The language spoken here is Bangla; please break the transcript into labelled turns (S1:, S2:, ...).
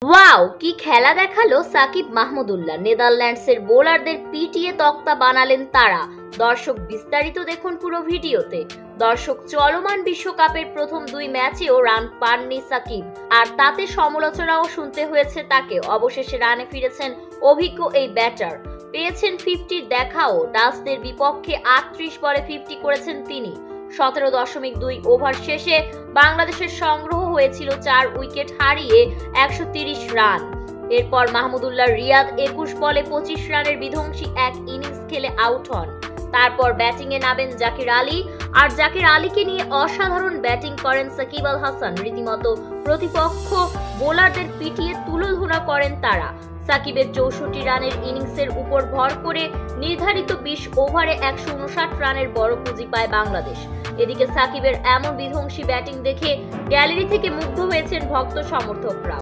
S1: ওয়াও, কি খেলা দেখালো সাকিব মাহমুদুল্লাহ। নেদারল্যান্ডসের বোলারদের পিটিয়ে তক্তা বানালেন তারা। দর্শক বিস্তারিত দেখুন পুরো ভিডিওতে। দর্শক চলমান বিশ্বকাপের প্রথম দুই ম্যাচেও রান পাননি সাকিব, আর তাতে সমালোচনাও শুনতে হয়েছে তাকে। অবশেষে রানে ফিরেছেন অভিজ্ঞ এই ব্যাটার। পেয়েছেন 50-র দেখাও। ডাচদের বিপক্ষে 38 বলে 50 করেছেন তিনি। 17.2 ওভার শেষে বাংলাদেশের সংগ্রহ হয়েছিল 4 উইকেট হারিয়ে 130 রান। এরপর মাহমুদুল্লাহ রিয়াদ 21 বলে 25 রানের বিধ্বংসী এক ইনিংস খেলে আউট হন। তারপর ব্যাটিংয়ে নামেন জাকির আলী, আর জাকির আলীকে নিয়ে অসাধারণ ব্যাটিং করেন সাকিব আল হাসান। রীতিমতো প্রতিপক্ষ বোলারদের পিটিয়ে তুলোধুনা করেন তারা। সাকিবের 64 রানের ইনিংসের উপর ভর করে নির্ধারিত 20 ওভারে 159 রানের বড় পুঁজি পায় বাংলাদেশ। এদিকে সাকিবের এমন বিধ্বংসী ব্যাটিং দেখে গ্যালারি থেকে মুগ্ধ হয়েছেন ভক্ত সমর্থকরা।